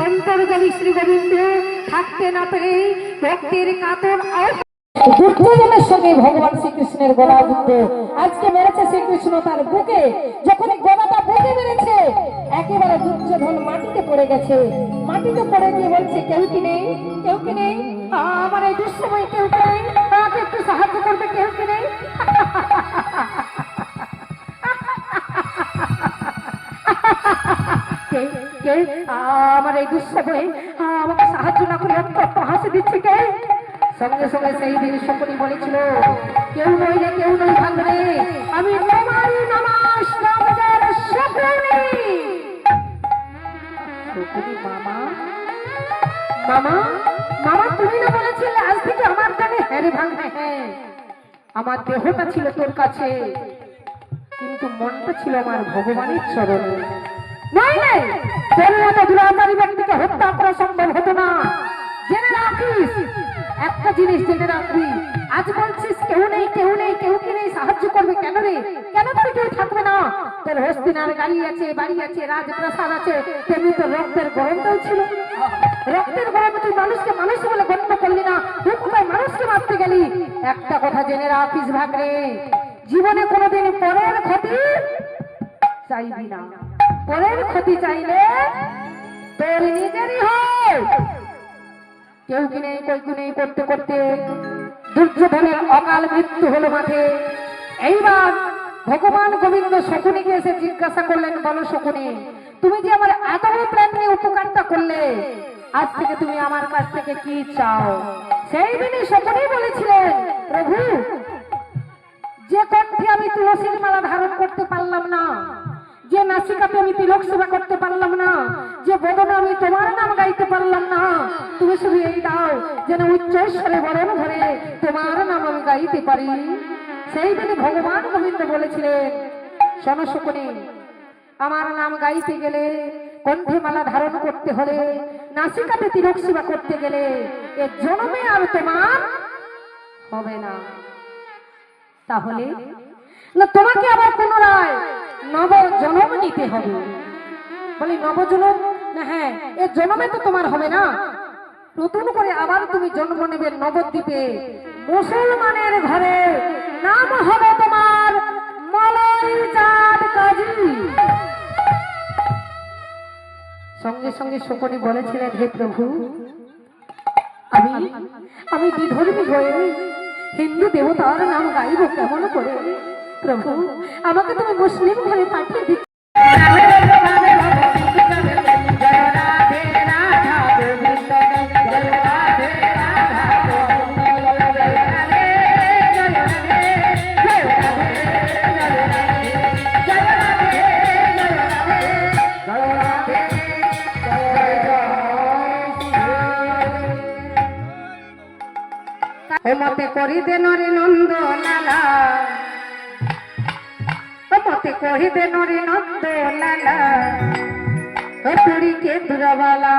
অন্তর্যামী শ্রী গোবিন্দ থাকতে না পেরে ভক্তের কাতর দুর্যোধনের সঙ্গে ভগবান শ্রীকৃষ্ণের গলা যুদ্ধ আজকে মেরেছে শ্রীকৃষ্ণ তার বুকে। যখনই গলাটা বুকে মেরেছে একেবারে দুর্যোধন মাটিতে পড়ে গেছে। মাটিতে পড়ে গিয়ে বলছে, কেউ কি নেই, কেউ কি নেই, আমার এই দুঃসময় কেউ কি নেই, আমাকে একটু সাহায্য করবে, কেউ কি নেই। আমার এই দুঃসময়ে আমাকে সাহায্য না করে একটু হাসি দিচ্ছে কে? সঙ্গে সঙ্গে সেই দিন শকুনি বলেছিল, কেউ নই রে, কেউ নই ভাঙরে, আমি তোমারই নামাস নামদার শকুনি। শকুনি মামা, মামা, মামা তুমি না বলেছিলে আজ থেকে আমার গানে হ্যাঁ রে ভাঙরে, হ্যাঁ আমার দেহটা ছিল তোর কাছে কিন্তু মনটা ছিল আমার ভগবানের চরণে। নাই নাই, তোর মতো দুরাচারী ব্যক্তিকে হত্যা করা সম্ভব হতো না। জেনে রাখিস, একটা জিনিস জেনে রাখবি, আজ বলছিস কেউ নেই, কেউ নেই, কেউ কি নেই, সাহায্য করবে কেন রে? কেন তোর কেউ থাকবে না? তোর হস্তিনার গাড়ি আছে, বাড়ি আছে, রাজপ্রাসাদ আছে, তেমনি তোর রক্তের গরমটাও ছিল। রক্তের গরমে তুই মানুষকে মানুষ বলে গণ্য করলি না, তুই কোথায় মানুষকে মারতে গেলি? একটা কথা জেনে রাখিস ভাগরে, জীবনে কোনোদিন পরের ক্ষতি চাইবি না। পরের ক্ষতি চাইলে তোর নিজেরই হয়। কেউ কি নেই, কই কি নেই করতে করতে দুর্যোধনের অকাল মৃত্যু হলো মাঠে। এইবার ভগবান গোবিন্দ শকুনিকে এসে জিজ্ঞাসা করলেন, বলো শকুনি, তুমি যে আমার এত বড় প্রাণ নিয়ে উপকারটা করলে, আজ থেকে তুমি আমার কাছ থেকে কি চাও? সেই দিনই শকুনি বলেছিলেন, প্রভু, যে কণ্ঠে আমি তুলসীর মালা ধারণ করতে পারলাম না, যে নাসিকাতে আমি তিলক সেবা করতে পারলাম না, যে বদনে আমি তোমার নাম গাইতে পারলাম না, তুমি শুধু এই দাও যেন উচ্চ স্বরে বরণ ধরে তোমার নাম আমি গাইতে পারি। সেই দিনে ভগবান গোবিন্দ বলেছিলেন, শোনো শকুনি, আমার নাম গাইতে গেলে, কণ্ঠে মালা ধারণ করতে হলে, নাসিকাতে তিলক সেবা করতে গেলে এ জন্মে আর তোমার হবে না। তাহলে না তোমাকে আবার পুনরায় নব জন্ম নিতে হবে। বলি নব জন্ম না? হ্যাঁ, এ জন্মে তো তোমার হবে না, নতুন করে আবার তুমি জন্ম নেবে নবদ্বীপে মুসলমানের ঘরে, নাম হবে তোমার মলয় চাঁদ কাজী। সঙ্গে সঙ্গে শকুনি বলেছিলেন, হে প্রভু, আমি বিধর্মী হয়ে হিন্দু দেবতার নাম গাইব কেমন করে? প্রভু, আমাকে তুমি মুসলিম ঘরে পাঠিয়ে দিচ্ছ। মতে করি দে নরে নন্দ লালা, মতে করি দে নরে নন্দ লালা, পুরী কে দুরাবালা।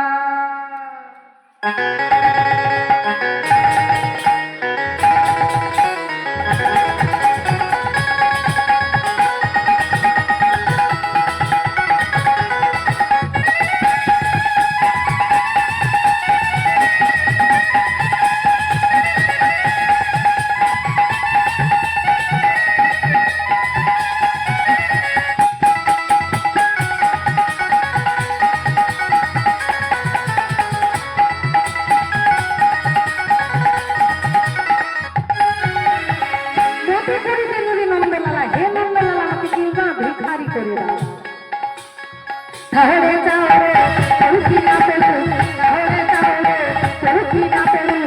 তাহলে যাও রে চৌকি না পেলু, তাহলে যাও রে চৌকি না পেলু,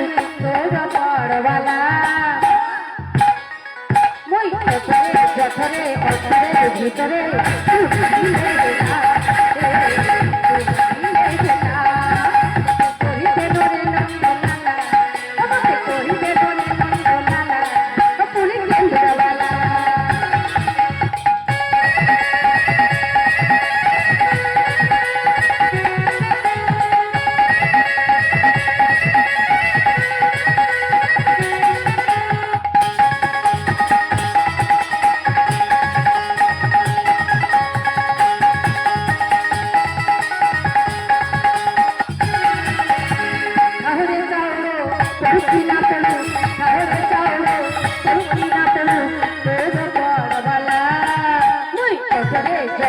তোর পড়ওয়ালা মই অথরে যথরে অথরে ভিতরে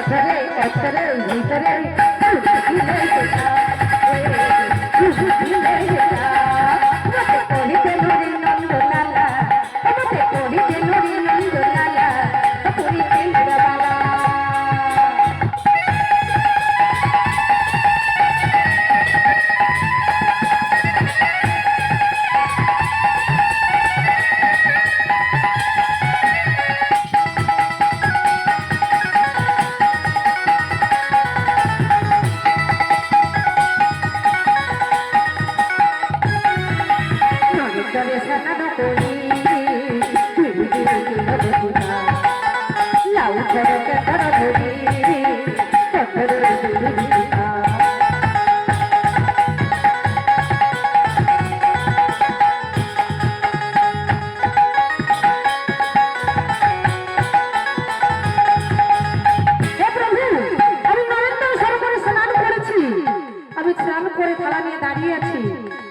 অন্তরে অন্তরে ভিতরে দিলে যেটা দিলে যেটা মতে করিতে নুরি নন্দলালা মতে করিতে নুরি নন্দলালা পুরিতে মুরাবালা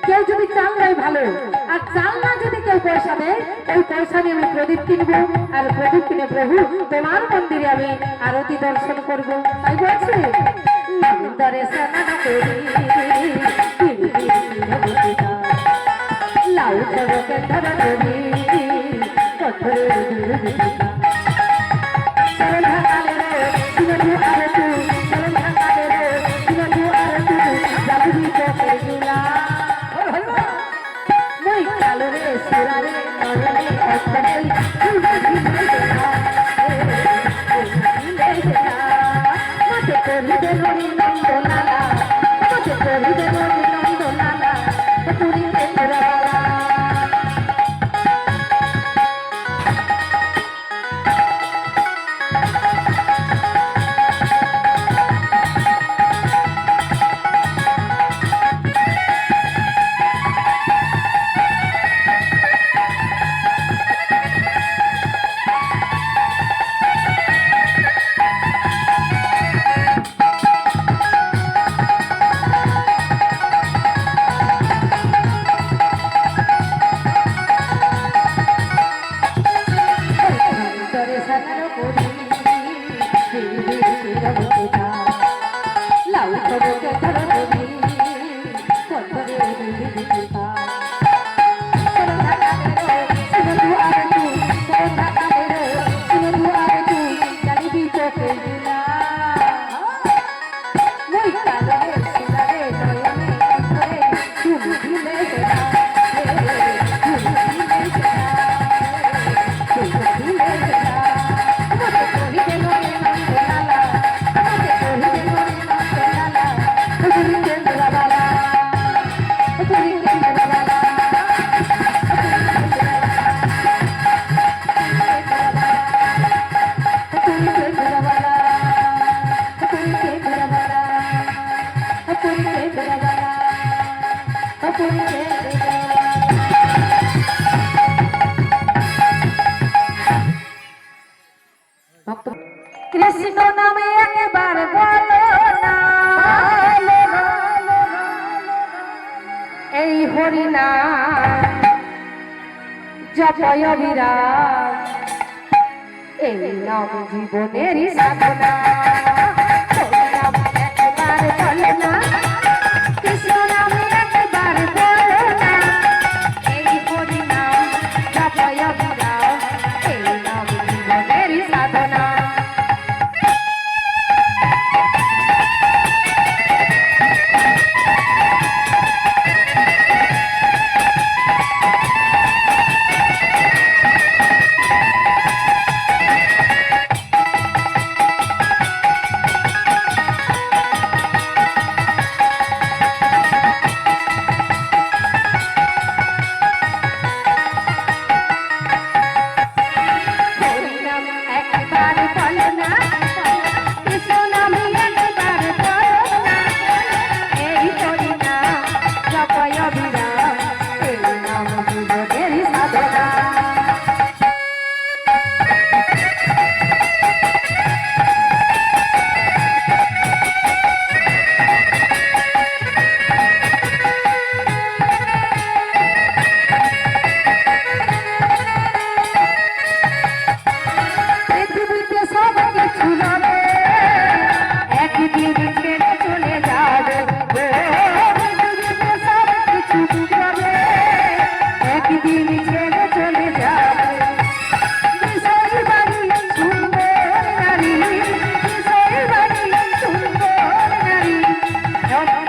কেউ যদি চাল দেয় ভালো আর চাল না যদি কেউ পয়সা দেয় ওই পয়সা নিয়ে আমি প্রদীপ কিনবো আর প্রদীপ কিনে প্রভু তোমার মন্দিরে আমি আরতি দর্শন করবো তাই বলছে লাউ চড়কে ধরা ধরি সরল ঢাকালে রে সিনধু আরতু সরল ঢাকালে রে সিনধু আরতু জাদুরি চোখে জুলা মই কালো রে সুরারে নরনে অন্তরে মতে করিবে নরি নন্দলালা মতে করিবে নরি নন্দলালা পুরিতে মুরাবালা কৃষ্ণ নামে একবার বলো না এই হরিনাম জপয় বিরাম এই নাম জীবনের সাধনা হরিনাম একবার বলো না কৃষ্ণ নামে একবার বলো না এই হরিনাম জপয় বিরাম এই নাম জীবনের সাধনা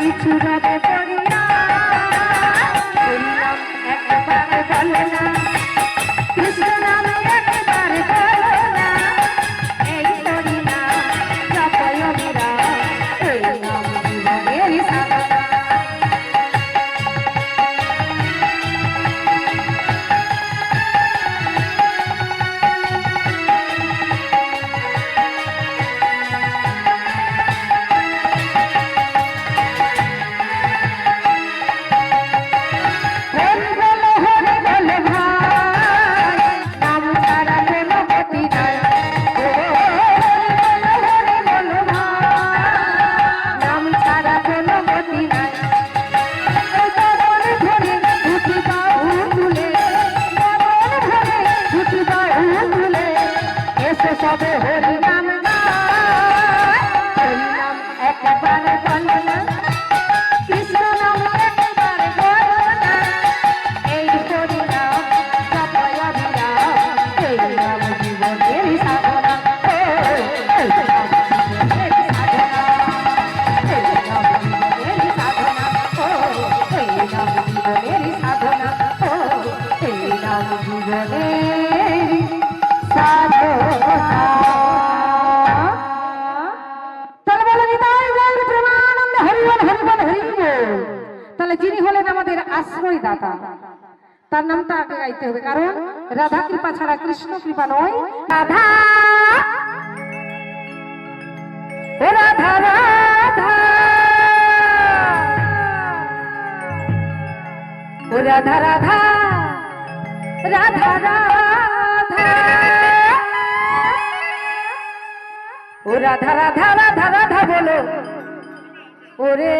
কিছু রবে করিয়া বললাম একবার বলো না কৃষ্ণ নাম একবার বলো না এই করি না জপয় মীরা এই নাম জীবনের সাধনা সবে হরি নাম গাইলাম একবার বলো না কৃষ্ণ নাম একবার বলো না এই হরি নাম জপয় মীরা এই নাম জীবনের সাধনা এই নাম জীবনের সাধনা এই নাম জীবনের সাধনা এই নাম জীবনের সাধনা এই নাম জীবনের তাহলে যিনি হলেন আমাদের আশ্রয় দাতা তার নামটা আগে গাইতে হবে কারণ রাধা কৃপা ছাড়া কৃষ্ণ কৃপা নয় রাধা ও রাধা রাধা ও রাধা রাধা রাধা রাধা ও রাধা রাধা রাধা রাধা বলো ওরে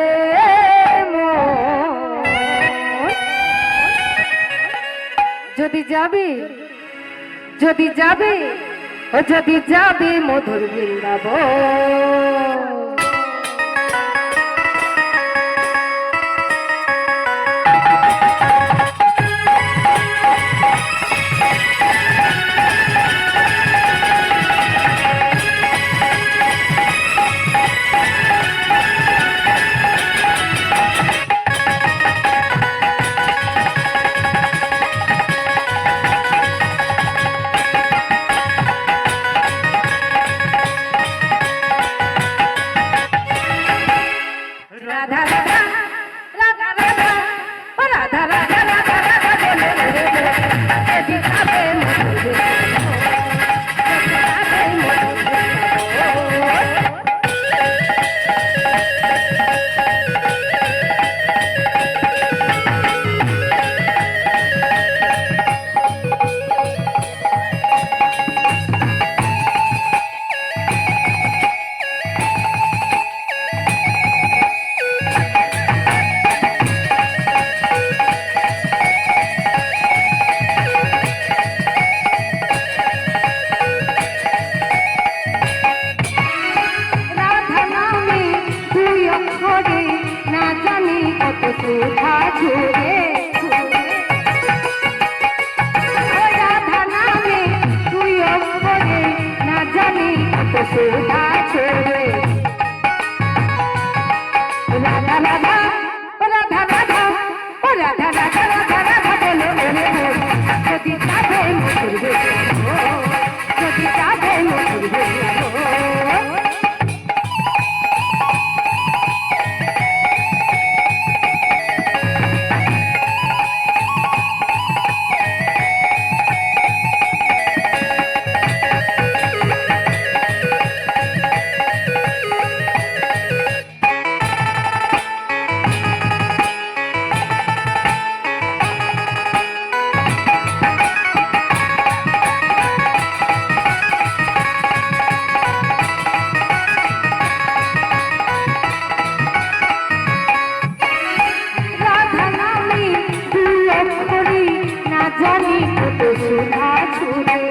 যদি যাবে যদি যাবে ও যদি যাবে মধুর বৃন্দাবন রাধা রাধা রাধা রাধা ও রাধা রাধা রাধা রাধা বলো রে যদি যাবে মধুর সুধা ঝুরে রাধা নামে তুই অক্ষরে না জানি কত সুধা ঝুরে রাধা রাধা রাধা রাধা ও রাধা রাধা রাধা রাধা বলো যদি যাবে মধুর যদি যাবে মধুর জানি কত সুধা ছুড়ে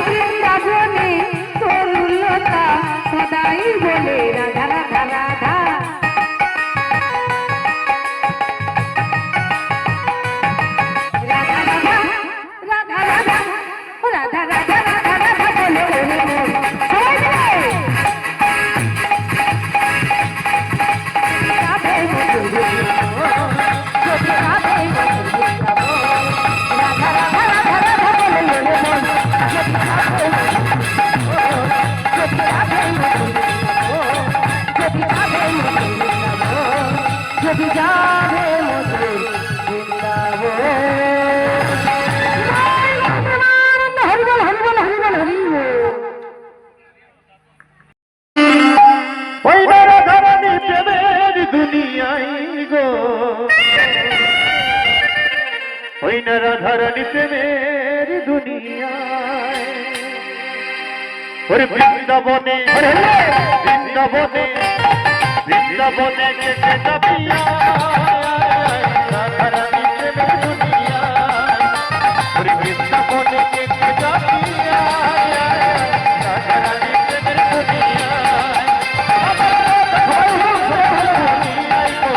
বৃন্দাবনে তরুলতা সদাই বলে রাধা রাধা রাধা রাধা রাধা রাধা রাধা রাধা রাধা রাধা রাধা বলে ওই রাধারানী প্রেমের দুনিয়ায় গো, ওই রাধারানী প্রেমের দুনিয়ায়। ওরে বৃন্দাবনে বৃন্দাবনে বৃন্দাবনে কেটে যাবিয়া রাধারানী প্রেমের দুনিয়ায়। ওরে বৃন্দাবনে কেটে যাবিয়া রাধারানী প্রেমের দুনিয়ায়। দুনিয়ায় গো,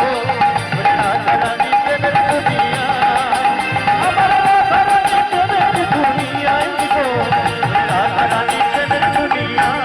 ওরে রাধারানী প্রেমের দুনিয়ায়। আমার রাধারানী প্রেমের দুনিয়ায় গো, ওরে রাধারানী প্রেমের দুনিয়ায়।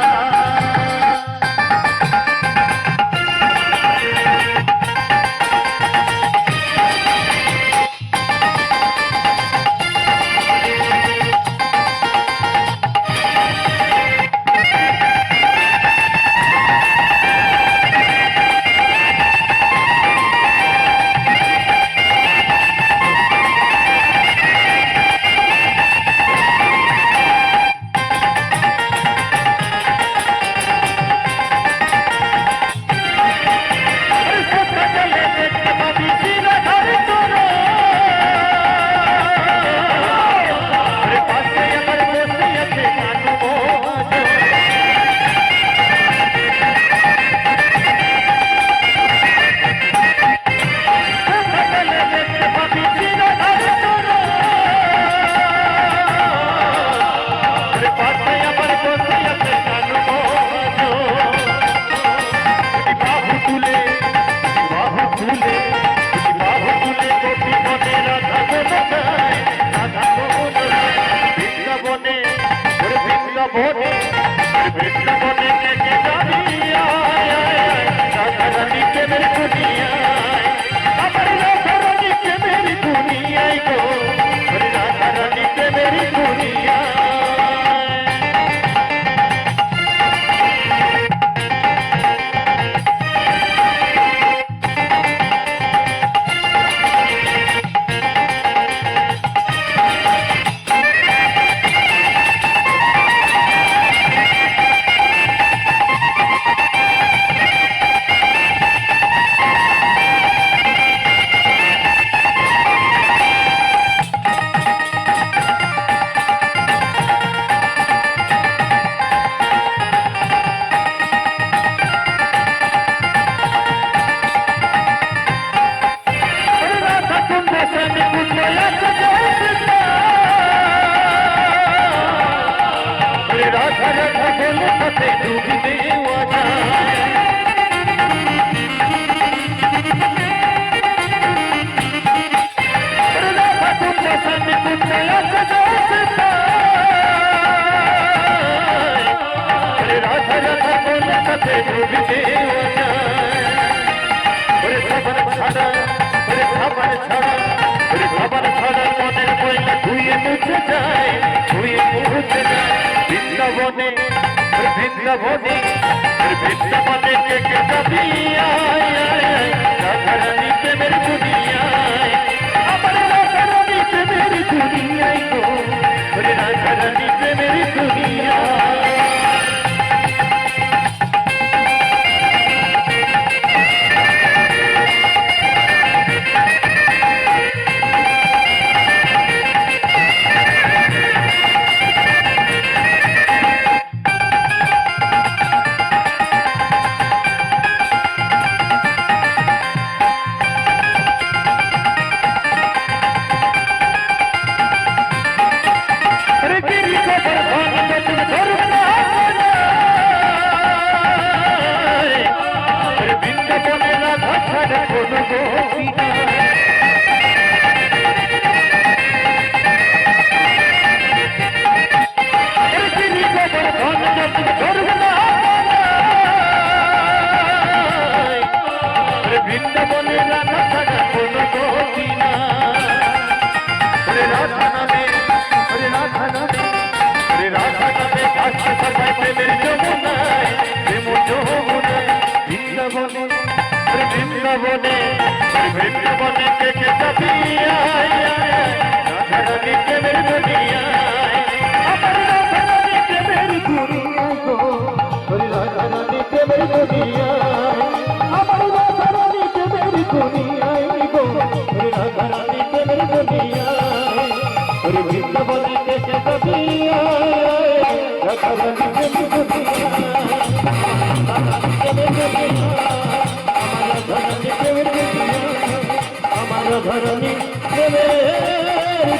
বৃন্দাবনে বৃন্দাবনে কে যাবিয়া রাধারানী প্রেমের দুনিয়ায়। আমার রাধারানী প্রেমের দুনিয়ায় গো, ওরে রাধারানী প্রেমের দুনিয়ায়। বৃন্দাবনে রাধা ছাড়া কোনো গতি না। রাধা নামে রাধা নামে রাধা নামে ভাসছে সবাই প্রেমের যমুনায়, প্রেম যমুনায়। বৃন্দাবনে বৃন্দাবনে বৃন্দাবনে কে যাবিয়া রাধারানী প্রেমের দুনিয়ায়। আমার রাধারানী প্রেমের দুনিয়ায় গো, রাধারানী প্রেমের দুনিয়ায়।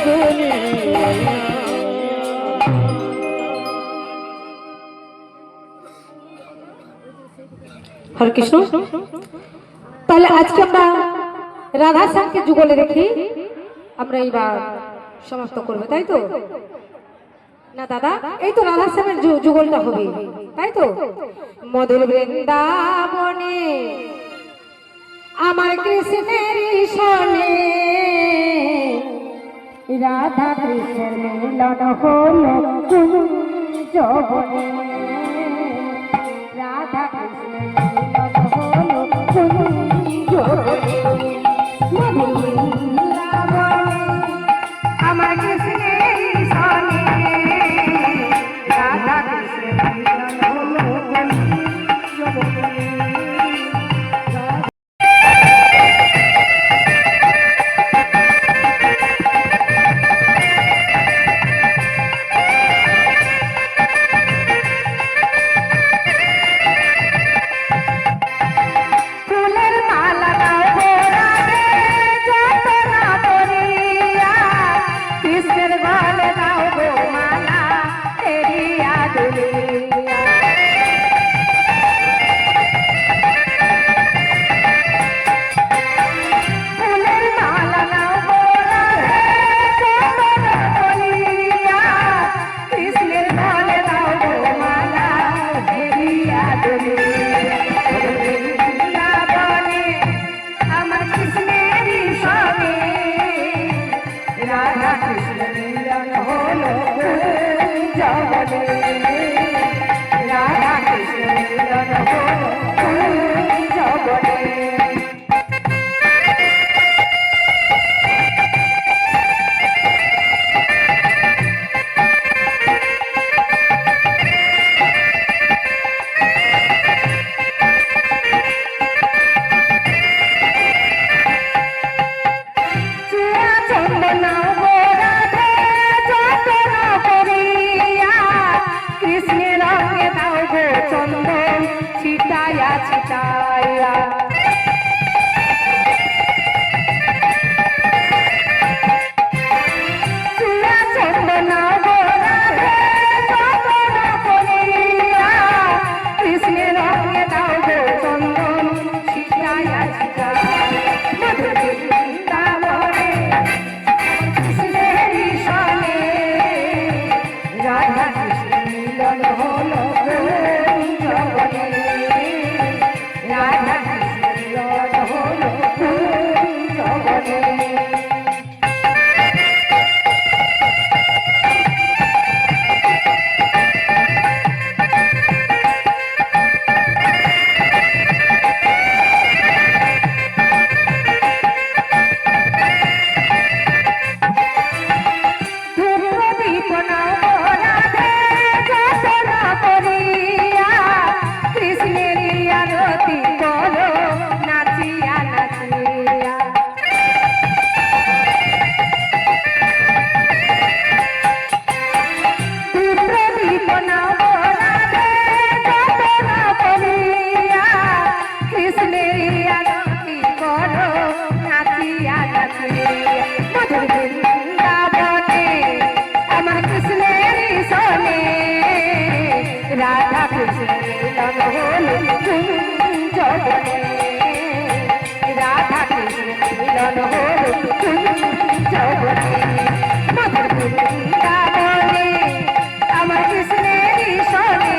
হরে কৃষ্ণ। তাহলে আজকে আমরা রাধা শ্যামকে যুগলে রেখে আমরা এইবার সমাপ্ত করবো, তাই তো না দাদা? এই তো রাধা শ্যামের যুগলটা হবে, তাই তো? মধুর বৃন্দাবনে আমার কৃষ্ণের সনে রাধা কৃষ্ণের মিলন হলো কুঞ্জবনে, রাধা কৃষ্ণের মিলন হলো কুঞ্জবনে। মধুর বৃন্দাবনে আমার কৃষ্ণের সনে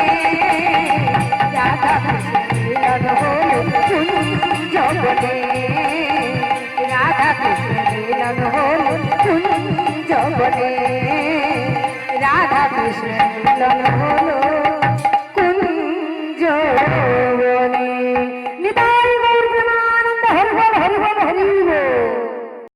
রাধা কৃষ্ণের মিলন হলো কুঞ্জবনে। রাধা কৃষ্ণ মিলন হলো কুঞ্জবনে, রাধা কৃষ্ণ মিলন হলো